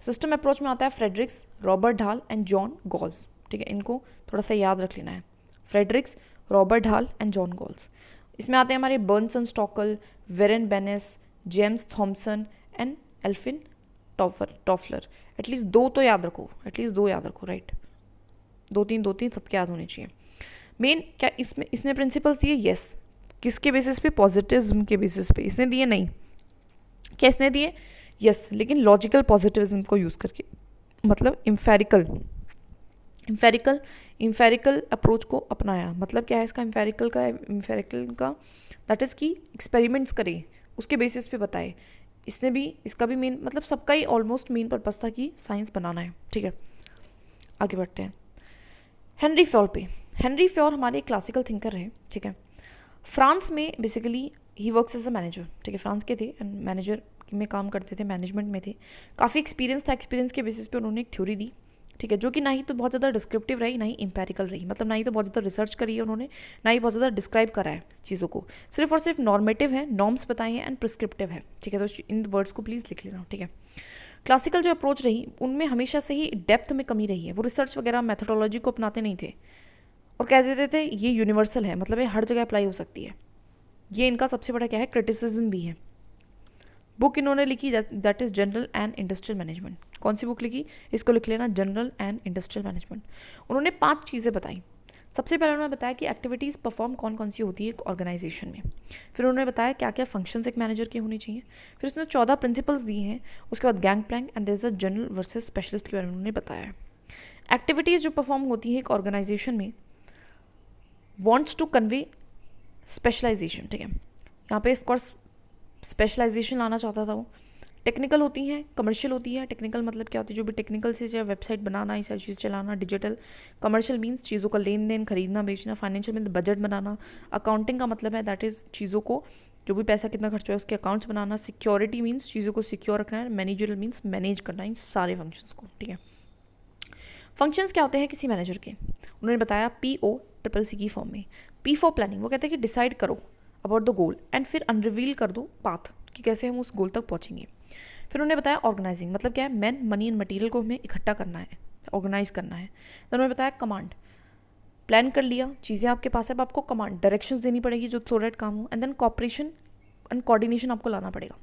सिस्टम अप्रोच में आता है Fredericks, Robert hall and John galls, ठीक है, इनको थोड़ा सा याद रख लेना है, Fredericks, Robert hall and John galls. इसमें आते हैं हमारे बर्नसन Stockal, वेरेन बेनेस, James Thomson and एल्फिन Toffler. At least दो तो याद रखो, एटलीस्ट दो याद रखो, राइट, दो तीन सबके याद होने चाहिए। मेन क्या इसने प्रिंसिपल्स दिए, यस, किसके बेसिस पे, पॉजिटिविज्म के बेसिस पे इसने दिए, नहीं, क्या इसने दिए, यस, लेकिन लॉजिकल पॉजिटिविज्म को यूज़ करके, मतलब इम्फेरिकल अप्रोच को अपनाया। मतलब क्या है इसका, इम्फेरिकल का दैट इज़ कि एक्सपेरिमेंट्स करे, उसके बेसिस पे बताए। इसने भी, इसका भी मेन, मतलब सबका ही ऑलमोस्ट मेन पर्पस था कि साइंस बनाना है, ठीक है। आगे बढ़ते हैं हेनरी फ्योर पे। हेनरी फ्योर हमारे क्लासिकल थिंकर रहे, ठीक है। फ्रांस में बेसिकली ही वर्क्स एज अ मैनेजर, ठीक है, फ्रांस के थे एंड मैनेजर में काम करते थे, मैनेजमेंट में थे, काफ़ी एक्सपीरियंस था, एक्सपीरियंस के बेसिस पे उन्होंने एक थ्योरी दी, ठीक है, जो कि ना ही तो बहुत ज़्यादा डिस्क्रिप्टिव रही, ना ही इंपेरिकल रही, मतलब ना ही तो बहुत ज़्यादा रिसर्च करी है उन्होंने, ना ही बहुत ज़्यादा डिस्क्राइब करा है चीज़ों को, सिर्फ और सिर्फ नॉर्मेटिव है, नॉर्म्स बताए हैं एंड प्रिस्क्रिप्टिव है, ठीक है। तो इन वर्ड्स को प्लीज़ लिख लेना, ठीक है। क्लासिकल जो अप्रोच रही उनमें हमेशा से ही डेप्थ में कमी रही है, वो रिसर्च वगैरह मैथोडोलॉजी को अपनाते नहीं थे और कह देते थे ये यूनिवर्सल है, मतलब ये हर जगह अप्लाई हो सकती है। ये इनका सबसे बड़ा क्या है, क्रिटिसिज्म भी है। बुक इन्होंने लिखी that is general and industrial management. कौन सी बुक लिखी, इसको लिख लेना, जनरल एंड इंडस्ट्रियल मैनेजमेंट। उन्होंने 5 चीज़ें बताई। सबसे पहले उन्होंने बताया कि एक्टिविटीज़ परफॉर्म कौन कौन सी होती है एक ऑर्गेनाइजेशन में। फिर उन्होंने बताया क्या क्या फंक्शंस एक मैनेजर के होने चाहिए। फिर उसने 14 प्रिंसिपल्स दिए हैं। उसके बाद gangplank and there is a general versus specialist के बारे में उन्होंने बताया है। एक्टिविटीज़ जो परफॉर्म होती हैं एक ऑर्गेनाइजेशन में वॉन्ट्स टू कन्वे स्पेशलाइजेशन, ठीक है, यहाँ पे ऑफकोर्स स्पेशलाइजेशन लाना चाहता था वो। टेक्निकल होती हैं, कमर्शियल होती है। टेक्निकल मतलब क्या होती है, जो भी टेक्निकल से चाहे वेबसाइट बनाना, ये सारी चीज़ चलाना, डिजिटल। कमर्शियल मीन्स चीज़ों का लेन देन, खरीदना बेचना। फाइनेंशियल मीन्स बजट बनाना। अकाउंटिंग का मतलब है दैट इज़ चीज़ों को, जो भी पैसा कितना खर्च हुआ है उसके अकाउंट्स बनाना। सिक्योरिटी मीन्स चीज़ों को सिक्योर रखना है। मैनेजरल मीन्स मैनेज करना इन सारे फंक्शंस को, ठीक है। फंक्शंस क्या होते हैं किसी मैनेजर के, उन्होंने बताया POCC की फॉर्म में। P फॉर प्लानिंग, वो कहते हैं कि डिसाइड करो अबाउट द गोल एंड फिर अनरिवील कर दो पाथ कि कैसे हम उस गोल तक पहुंचेंगे। फिर उन्होंने बताया ऑर्गेनाइजिंग, मतलब क्या है, मैन मनी एंड मटेरियल को हमें इकट्ठा करना है, ऑर्गेनाइज करना है। तो उन्होंने बताया कमांड, प्लान कर लिया, चीज़ें आपके पास है, अब आपको कमांड डायरेक्शंस देनी पड़ेगी जो थोड़ा काम हो। And then cooperation and coordination आपको लाना पड़ेगा।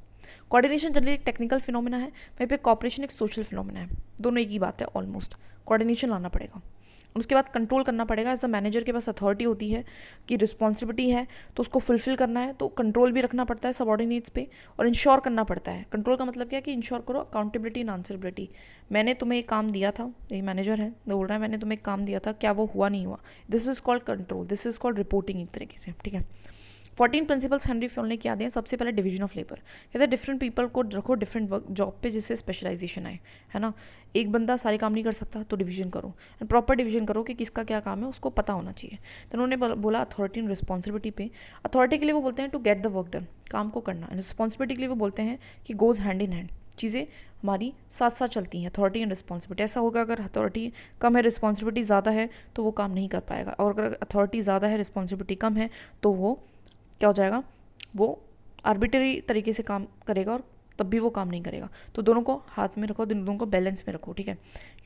कोऑर्डिनेशन जनरली एक टेक्निकल फिनोमिना है, वहीं पे कॉपरेशन एक सोशल फिनोमिना है, दोनों एक ही बात है ऑलमोस्ट। कोऑर्डिनेशन लाना पड़ेगा। उसके बाद कंट्रोल करना पड़ेगा। एज अ मैनेजर के पास अथॉरिटी होती है कि रिस्पॉन्सिबिलिटी है तो उसको फुलफिल करना है, तो कंट्रोल भी रखना पड़ता है सबॉर्डिनेट्स पे और इंश्योर करना पड़ता है। कंट्रोल का मतलब क्या है कि इंश्योर करो अकाउंटेबिलिटी एंड आंसरेबिलिटी। मैंने तुम्हें एक काम दिया था, ये मैनेजर है तो बोल रहा है मैंने तुम्हें एक काम दिया था, क्या वो हुआ नहीं हुआ, this is called control, this is called reporting एक तरीके से, ठीक है। 14 प्रिंसिपल्स हेनरी फ्योल ने क्या दिए। सबसे पहले डिवीजन ऑफ लेबर, कहते हैं डिफरेंट पीपल को रखो डिफरेंट वर्क जॉब पे जिससे स्पेशलाइजेशन आए, है ना। एक बंदा सारे काम नहीं कर सकता तो डिवीजन करो एंड प्रॉपर डिवीजन करो कि किसका क्या काम है उसको पता होना चाहिए। तो उन्होंने बोला अथॉरिटी एंड रिस्पॉन्सिबिलिटी पे। अथॉरिटी के लिए वो बोलते हैं to get the work done, काम को करना। एंड रिस्पॉन्सिबिलिटी के लिए वो बोलते हैं कि गोज हैंड इन हैंड, चीज़ें हमारी साथ साथ चलती हैं। अथॉरिटी एंड रिस्पॉन्सिबिलिटी, ऐसा होगा अगर अथॉरिटी कम है रिस्पॉन्सिबिलिटी ज़्यादा है तो वो काम नहीं कर पाएगा, और अगर अथॉरिटी ज़्यादा है रिस्पॉन्सिबिलिटी कम है तो वो क्या हो जाएगा, वो आर्बिट्ररी तरीके से काम करेगा और तब भी वो काम नहीं करेगा। तो दोनों को हाथ में रखो, दोनों को बैलेंस में रखो, ठीक है।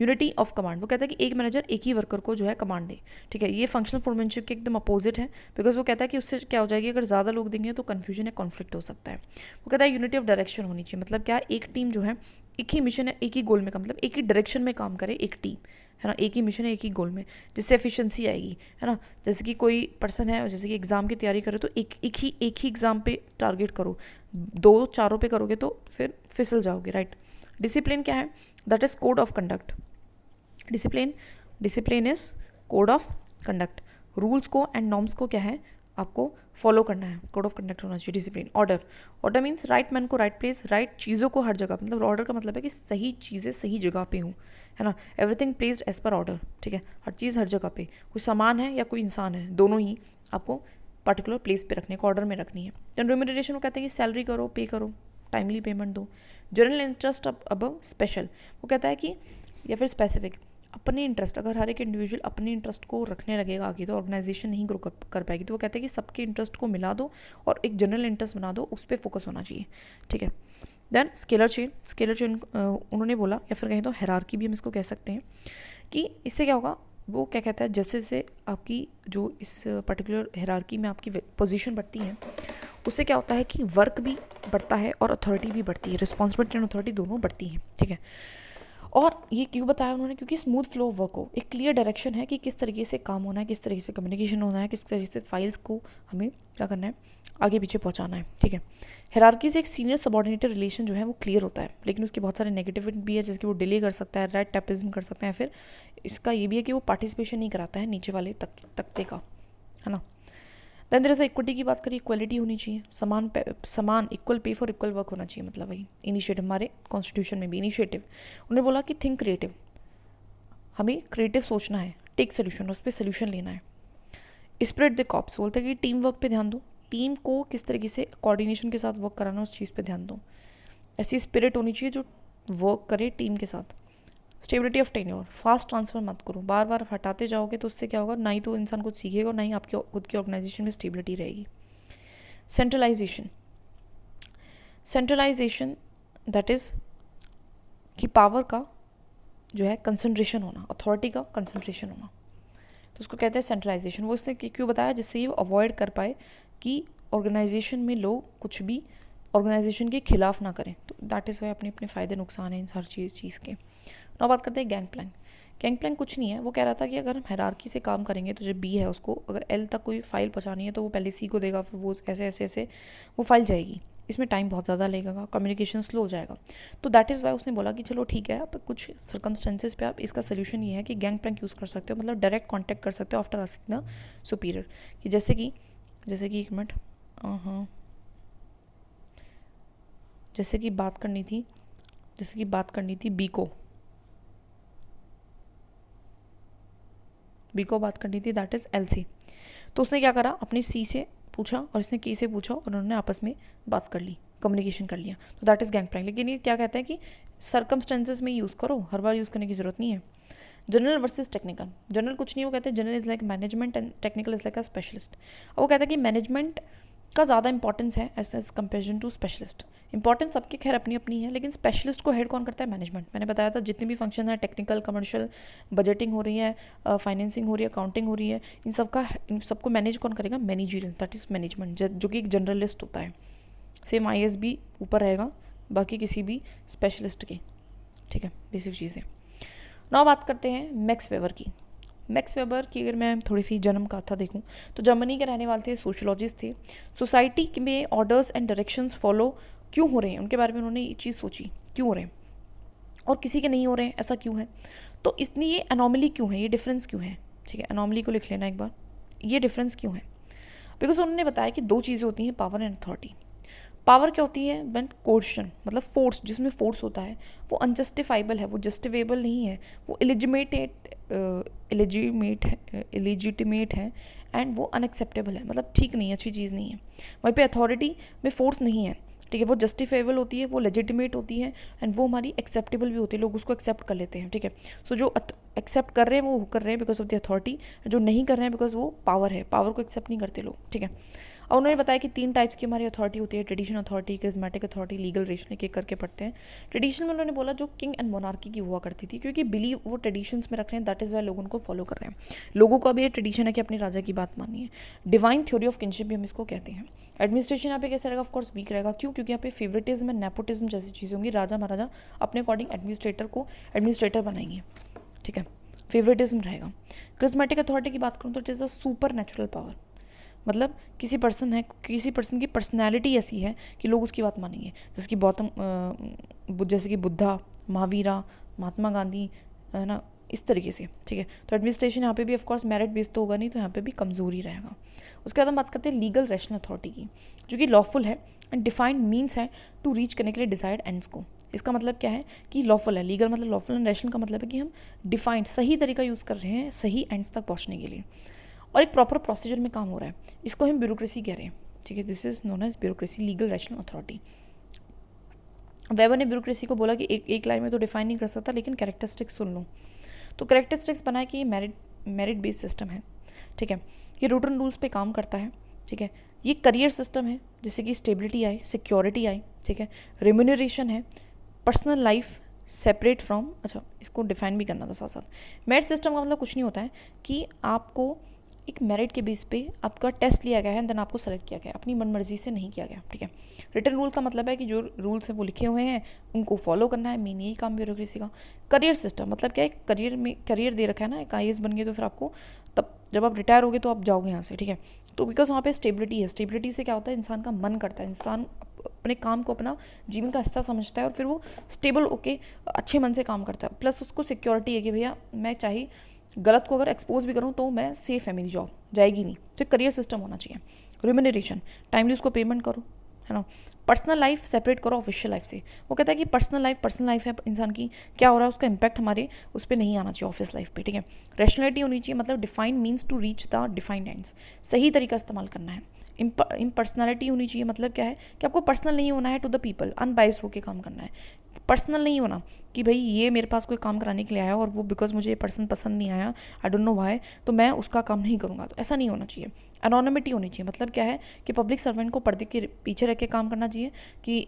यूनिटी ऑफ कमांड, वो कहता है कि एक मैनेजर एक ही वर्कर को जो है कमांड दे, ठीक है। ये फंक्शनल फोरमैनशिप के एकदम अपोजिट है, बिकॉज वो कहता है कि उससे क्या हो जाएगी, अगर ज़्यादा लोग देंगे तो कन्फ्यूजन या कॉन्फ्लिक्ट हो सकता है। वो कहता है यूनिटी ऑफ डायरेक्शन होनी चाहिए, मतलब क्या, एक टीम जो है एक ही मिशन है, एक ही गोल में का मतलब एक ही डायरेक्शन में काम करे एक टीम, है ना। एक ही मिशन है एक ही गोल में, जिससे एफिशिएंसी आएगी, है ना। जैसे कि कोई पर्सन है, जैसे कि एग्ज़ाम की तैयारी करे तो एक ही एग्ज़ाम पे टारगेट करो, 2-4 पे करोगे तो फिर फिसल जाओगे, राइट। डिसिप्लिन क्या है, that is code of conduct. Discipline is code of conduct, rules को एंड नॉर्म्स को क्या है आपको फॉलो करना है, कोड ऑफ कंडक्ट होना चाहिए। Discipline, order means right man को राइट प्लेस, राइट चीज़ों को हर जगह, मतलब ऑर्डर का मतलब है कि सही चीज़ें सही जगह पे हूँ, है ना। Everything placed as per order, ठीक है। हर चीज़ हर जगह पे, कोई सामान है या कोई इंसान है, दोनों ही आपको पर्टिकुलर प्लेस पे रखने को, ऑर्डर में रखनी है। देन रेम्यूनरेशन को कहते हैं कि सैलरी करो, पे करो, टाइमली पेमेंट दो। जनरल इंटरेस्ट अबव स्पेशल, वो कहता है कि या फिर स्पेसिफिक, अपने इंटरेस्ट, अगर हर एक इंडिविजुअल अपने इंटरेस्ट को रखने लगेगा आगे तो ऑर्गेनाइजेशन नहीं ग्रो कर पाएगी। तो वो कहते हैं कि सबके इंटरेस्ट को मिला दो और एक जनरल इंटरेस्ट बना दो, उस पर फोकस होना चाहिए, ठीक है। देन स्केलर चेन उन्होंने बोला, या फिर कहें तो हायरार्की भी हम इसको कह सकते हैं, कि इससे क्या होगा, वो क्या कहता है, जैसे जैसे आपकी जो इस पर्टिकुलर हायरार्की में आपकी पोजीशन बढ़ती है, उससे क्या होता है कि वर्क भी बढ़ता है और अथॉरिटी भी बढ़ती है, रिस्पॉन्सिबिलिटी एंड अथॉरिटी दोनों बढ़ती हैं, ठीक है। और ये क्यों बताया उन्होंने, क्योंकि स्मूथ फ्लो ऑफ वर्क हो, एक क्लियर डायरेक्शन है कि किस तरीके से काम होना है, किस तरीके से कम्युनिकेशन होना है, किस तरीके से फाइल्स को हमें क्या करना है, आगे पीछे पहुंचाना है, ठीक है। हायरार्की से एक सीनियर सबऑर्डिनेटेड रिलेशन जो है वो क्लियर होता है, लेकिन उसके बहुत सारे नेगेटिव भी है, जैसे कि वो डिले कर सकता है, रेड टैपिज्म कर सकते हैं, फिर इसका ये भी है कि वो पार्टिसिपेशन नहीं कराता है नीचे वाले तख्ते का, है ना। देन देयर इज इक्विटी की बात करें, इक्वलिटी होनी चाहिए, समान equal pay for equal work होना चाहिए, मतलब वही इनिशिएटिव, हमारे कॉन्स्टिट्यूशन में भी इनिशिएटिव। उन्होंने बोला कि थिंक क्रिएटिव, हमें क्रिएटिव सोचना है, टेक सोल्यूशन, उस पर सोल्यूशन लेना है। स्प्रेड द कॉप्स, बोलते हैं कि टीम वर्क पे ध्यान दो, टीम को किस तरीके से कोऑर्डिनेशन के साथ वर्क कराना, उस चीज़ पे ध्यान दो। ऐसी स्पिरिट होनी चाहिए जो वर्क करे टीम के साथ। Stability of tenure, fast transfer मत करो, बार बार हटाते जाओगे तो उससे क्या होगा, ना ही तो इंसान कुछ सीखेगा, ना ही आपकी खुद की ऑर्गेनाइजेशन में स्टेबिलिटी रहेगी। सेंट्रलाइजेशन दैट इज़ कि पावर का जो है कंसंट्रेशन होना, अथॉरिटी का कंसंट्रेशन होना, तो उसको कहते हैं सेंट्रलाइजेशन। वो इसने क्यों बताया, जिससे ये अवॉइड कर पाए कि ऑर्गेनाइजेशन में लोग कुछ भी ऑर्गेनाइजेशन के खिलाफ ना करें, तो दैट इज़ वाई अपने अपने फ़ायदे नुकसान हैं इन हर चीज़ के। ना बात करते हैं गैंग प्लान। गैंग प्लान कुछ नहीं है, वो कह रहा था कि अगर हम हायरार्की से काम करेंगे तो जो बी है उसको अगर एल तक कोई फाइल पहुँचानी है तो वो पहले सी को देगा, फिर वो ऐसे वो फाइल जाएगी, इसमें टाइम बहुत ज़्यादा लगेगा, कम्युनिकेशन स्लो हो जाएगा। तो दैट इज़ वाई उसने बोला कि चलो ठीक है, आप कुछ सर्कमस्टेंसेज पे आप इसका सोल्यूशन ये है कि गैंग प्लान यूज़ कर सकते हो, मतलब डायरेक्ट कॉन्टैक्ट कर सकते हो आफ्टर आस्किंग द सुपीरियर, कि जैसे कि एक मिनट, हाँ, जैसे कि बात करनी थी बी को बात करनी थी, दैट इज़ एल सी। तो उसने क्या करा, अपनी सी से पूछा और इसने के से पूछा और उन्होंने आपस में बात कर ली, कम्युनिकेशन कर लिया, तो दैट इज़ गैंग प्लान। लेकिन ये क्या कहता है कि सर्कमस्टेंसेज में यूज़ करो, हर बार यूज़ करने की ज़रूरत नहीं है। जनरल वर्सेस टेक्निकल, जनरल कुछ नहीं, वो कहते हैं general is like management and technical is like a specialist. अब वो कहता है कि मैनेजमेंट का ज़्यादा इंपॉर्टेंस है as comparison to specialist. Importance सबकी खैर अपनी अपनी है, लेकिन स्पेशलिस्ट को हेड कौन करता है, मैनेजमेंट। मैंने बताया था जितने भी फंक्शन है, टेक्निकल, कमर्शियल, बजटिंग हो रही है, फाइनेंसिंग हो रही है, अकाउंटिंग हो रही है, इन सबको मैनेज कौन करेगा, मैनेजरियल, दैट इज़ मैनेजमेंट, जो कि एक जनरलिस्ट होता है। सेम IAS ऊपर रहेगा बाकी किसी भी स्पेशलिस्ट के, ठीक है, बेसिक चीज़ें। नाउ बात करते हैं मैक्स वेबर की। मैक्स वेबर की अगर मैं थोड़ी सी जन्म गाथा देखूं तो जर्मनी के रहने वाले थे, सोशोलॉजिस्ट थे। सोसाइटी में ऑर्डर्स एंड डायरेक्शंस फॉलो क्यों हो रहे हैं, उनके बारे में उन्होंने ये चीज़ सोची, क्यों हो रहे हैं और किसी के नहीं हो रहे हैं, ऐसा क्यों है, तो इसलिए ये अनोमली क्यों है, ये डिफरेंस क्यों है, ठीक है, अनोमली को लिख लेना एक बार, ये डिफरेंस क्यों है। बिकॉज उन्होंने बताया कि दो चीज़ें होती हैं, पावर एंड अथॉरिटी। पावर क्या होती है, व्हेन कोर्शन, मतलब फोर्स, जिसमें फोर्स होता है वो अनजस्टिफाइबल है, वो जस्टिफेबल नहीं है, वो इलिजिटिमेट है एंड वो अनएक्सेप्टेबल है, मतलब ठीक नहीं है, अच्छी चीज़ नहीं है। वहीं पे अथॉरिटी में फोर्स नहीं है, ठीक है, वो जस्टिफाइबल होती है, वो लेजिटिमेट होती है एंड वो हमारी एक्सेप्टेबल भी होती है, लोग उसको एक्सेप्ट कर लेते हैं, ठीक है। सो जो एक्सेप्ट कर रहे हैं वो कर रहे हैं बिकॉज ऑफ द अथॉरिटी, जो नहीं कर रहे हैं बिकॉज वो पावर है, पावर को एक्सेप्ट नहीं करते लोग, ठीक है। और उन्होंने बताया कि 3 टाइप्स की हमारी अथॉरिटी होती है, traditional authority, charismatic authority, legal rational, के करके पढ़ते हैं। ट्रेडिशनल में उन्होंने बोला जो किंग एंड मोनार्की की हुआ करती थी, क्योंकि बिलीव वो ट्रेडिशंस में रख रहे हैं, दैट इज़ वाई लोग उनको फॉलो कर रहे हैं, लोगों का भी ये ट्रेडिशन है कि अपने राजा की बात माननी है। डिवाइन थ्योरी ऑफ किंगशिप भी हम इसको कहते हैं। एडमिनिस्ट्रेशन यहाँ पे कैसे रहेगा, ऑफकोर्स वीक रहेगा, क्यों, क्योंकि यहाँ पे फेवरेटिज्म एंड नेपोटिज्म जैसी चीज़ें होंगी, राजा महाराजा अपने अकॉर्डिंग एडमिनिस्ट्रेटर को एडमिनिस्ट्रेटर बनाएंगे, ठीक है, फेवरेटिज्म रहेगा। करिज्मेटिक अथॉरिटी की बात करूँ तो it is a super natural power, मतलब किसी पर्सन की पर्सनैलिटी ऐसी है कि लोग उसकी बात मानेंगे, जैसे कि बुद्धा, महावीरा, महात्मा गांधी, है ना, इस तरीके से, ठीक है। तो एडमिनिस्ट्रेशन यहाँ पे भी ऑफकोर्स मेरिट बेस्ड तो होगा नहीं, तो यहाँ पे भी कमज़ोरी रहेगा। उसके बाद हम बात करते हैं लीगल रैशनल अथॉरिटी की, जो कि लॉफुल है एंड डिफाइंड मीन्स है टू रीच करने के लिए डिजायर्ड एंड्स को। इसका मतलब क्या है कि लॉफुल है, लीगल मतलब लॉफुल, एंड रैशनल का मतलब है कि हम डिफाइंड, सही तरीका यूज़ कर रहे हैं सही एंड्स तक पहुँचने के लिए, और एक प्रॉपर प्रोसीजर में काम हो रहा है, इसको हम ब्यूरोक्रेसी कह रहे हैं, ठीक है। This is known as bureaucracy, legal rational authority. Weber ने ब्यूरोक्रेसी को बोला कि एक लाइन में तो डिफाइन नहीं कर सकता, लेकिन कैरेक्टरिस्टिक्स सुन लो। तो कैरेक्टरिस्टिक्स बनाए कि ये मेरिट बेस्ड सिस्टम है, ठीक है, ये रूट एंड रूल्स पे काम करता है, ठीक है, ये करियर सिस्टम है जिससे कि स्टेबिलिटी आए, सिक्योरिटी आए, ठीक है, रेम्यूनरेशन है, पर्सनल लाइफ सेपरेट फ्रॉम, अच्छा इसको डिफाइन भी करना था साथ साथ। मेरिट सिस्टम का मतलब कुछ नहीं होता है कि आपको एक मेरिट के बेस पे आपका टेस्ट लिया गया है एंड देन आपको सेलेक्ट किया गया, अपनी मनमर्जी से नहीं किया गया, ठीक है। रिटन रूल का मतलब है कि जो रूल्स हैं वो लिखे हुए हैं उनको फॉलो करना है, मेन यही काम ब्यूरोक्रेसी का। करियर सिस्टम मतलब क्या है, करियर में करियर दे रखा है ना, एक IAS बन गए तो फिर आपको तब जब आप रिटायर होगे तो आप जाओगे यहाँ से, ठीक है। तो बिकॉज वहाँ पे स्टेबिलिटी है, स्टेबिलिटी से क्या होता है, इंसान का मन करता है, इंसान अपने काम को अपना जीवन का हिस्सा समझता है और फिर वो स्टेबल होके अच्छे मन से काम करता है। प्लस उसको सिक्योरिटी है कि भैया मैं चाहे गलत को अगर एक्सपोज भी करूँ तो मैं सेफ है, मेरी जॉब जाएगी नहीं। तो एक करियर सिस्टम होना चाहिए। रिम्यूनरेशन, टाइमली उसको पेमेंट करो, है ना। पर्सनल लाइफ सेपरेट करो ऑफिशियल लाइफ से। वो कहता है कि पर्सनल लाइफ है इंसान की, क्या हो रहा है उसका इम्पैक्ट हमारे उस पर नहीं आना चाहिए ऑफिस लाइफ पे, ठीक है। रैशनैलिटी होनी चाहिए, मतलब defined means to reach the defined ends, सही तरीका इस्तेमाल करना है। इम्पर्सनैलिटी होनी चाहिए, मतलब क्या है कि आपको पर्सनल नहीं होना है टू द पीपल, अनबाइस्ड होकर काम करना है। पर्सनल नहीं होना कि भाई ये मेरे पास कोई काम कराने के लिए आया और वो बिकॉज मुझे ये पर्सन पसंद नहीं आया, आई डोंट नो व्हाई, तो मैं उसका काम नहीं करूँगा, तो ऐसा नहीं होना चाहिए। एनोनिमिटी होनी चाहिए, मतलब क्या है कि पब्लिक सर्वेंट को पर्दे के पीछे रख के काम करना चाहिए। कि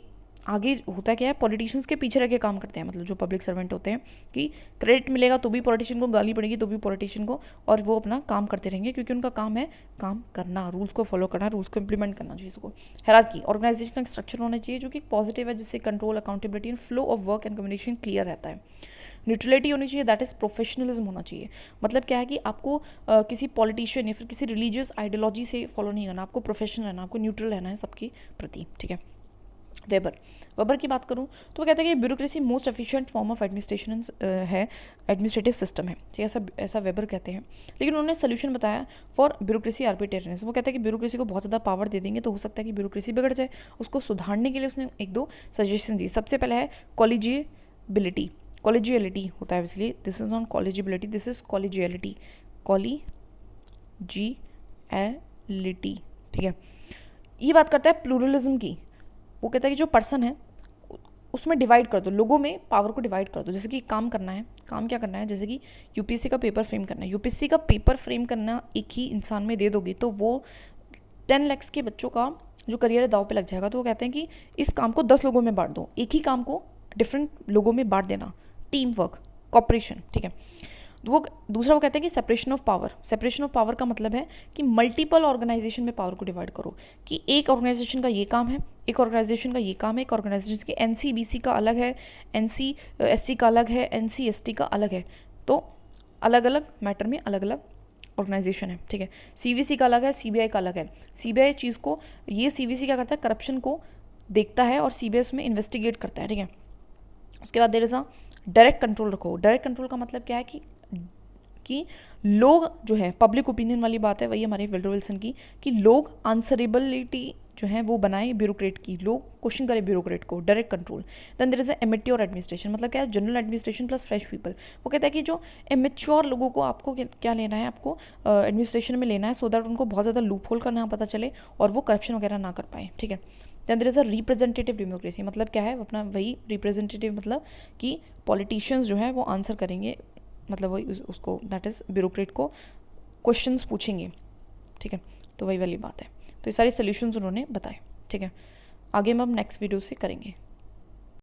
आगे होता क्या है, पॉलिटिशियंस के पीछे रह के काम करते हैं, मतलब जो पब्लिक सर्वेंट होते हैं कि क्रेडिट मिलेगा तो भी पॉलिटिशियन को, गाली पड़ेगी तो भी पॉलिटिशियन को, और वो अपना काम करते रहेंगे क्योंकि उनका काम है काम करना, रूल्स को फॉलो करना, रूल्स को इंप्लीमेंट करना, चीज़ों को। हायरार्की, ऑर्गेनाइजेशन का स्ट्रक्चर होना चाहिए जो कि पॉजिटिव है, जिससे control, accountability and flow of work and communication clear रहता है। न्यूट्रलिटी होनी चाहिए, दैट इज़ प्रोफेशनलिज्म होना चाहिए, मतलब क्या है कि आपको किसी पॉलिटिशियन या फिर किसी रिलीजियस आइडियोलॉजी से फॉलो नहीं करना, आपको प्रोफेशनल रहना, आपको न्यूट्रल रहना है सबके प्रति, ठीक है। वेबर की बात करूँ तो वो कहता है कि bureaucracy most efficient form of administration है, एडमिनिस्ट्रेटिव सिस्टम है, ठीक है, ऐसा वेबर कहते हैं। लेकिन उन्होंने सोल्यूशन बताया फॉर ब्यूरोक्रेसी आर्बिट्रेरीनेस। वो कहता है कि ब्यूरोक्रेसी को बहुत ज़्यादा पावर दे देंगे तो हो सकता है कि ब्यूरोक्रेसी बिगड़ जाए। उसको सुधारने के लिए उसने एक दो सजेशन दी। सबसे पहले है कॉलेजियलिटी होता है, इसलिए this is on collegiality, this is collegiality, collegiality, ठीक है। ये बात करता है प्लूरलिज्म की। वो कहता है कि जो पर्सन है उसमें डिवाइड कर दो, लोगों में पावर को डिवाइड कर दो। जैसे कि काम क्या करना है, जैसे कि यूपीएससी का पेपर फ्रेम करना है, यूपीएससी का पेपर फ्रेम करना एक ही इंसान में दे दोगे तो वो 10 लाख के बच्चों का जो करियर दाव पे लग जाएगा। तो वो कहते हैं कि इस काम को 10 लोगों में बांट दो, एक ही काम को डिफरेंट लोगों में बांट देना, टीम वर्क, कॉपरेशन, ठीक है। वो दूसरा वो कहते हैं कि सेपरेशन ऑफ पावर का मतलब है कि मल्टीपल ऑर्गेनाइजेशन में पावर को डिवाइड करो, कि एक ऑर्गेनाइजेशन का ये काम है, एक ऑर्गेनाइजेशन का ये काम है, एक ऑर्गेनाइजेशन के NC-BC का अलग है, NC-SC का अलग है, NC-ST का अलग है, तो अलग अलग मैटर में अलग अलग ऑर्गेनाइजेशन है, ठीक है। CVC का अलग है, CBI का अलग है। CBI चीज़ को, ये CVC क्या करता है, करप्शन को देखता है और CBI उसमें इन्वेस्टिगेट करता है, ठीक है। उसके बाद there is a direct control रखो। डायरेक्ट कंट्रोल का मतलब क्या है कि लोग जो है, पब्लिक ओपिनियन वाली बात है, वही हमारे वुडरो विल्सन की, कि लोग आंसरेबिलिटी जो है वो बनाए ब्यूरोक्रेट की, लोग क्वेश्चन करें ब्यूरोक्रेट को, direct control. Then there is amateur administration, मतलब क्या है, general administration plus fresh people. वो कहता है कि जो एमेच्योर लोगों को आपको क्या लेना है, आपको एडमिनिस्ट्रेशन में लेना है, सो दैट उनको बहुत ज़्यादा लूप होल का ना पता चले और वो करप्शन वगैरह ना कर पाए, ठीक है। Then there is a representative democracy, मतलब क्या है, अपना वही रिप्रेजेंटेटिव, मतलब कि पॉलिटिशियंस जो है वो आंसर करेंगे, मतलब वही उसको, दैट इज़ ब्यूरोक्रेट को क्वेश्चंस पूछेंगे, ठीक है। तो वही वाली बात है। तो ये सारे सोल्यूशंस उन्होंने बताए, ठीक है। आगे हम नेक्स्ट वीडियो से करेंगे।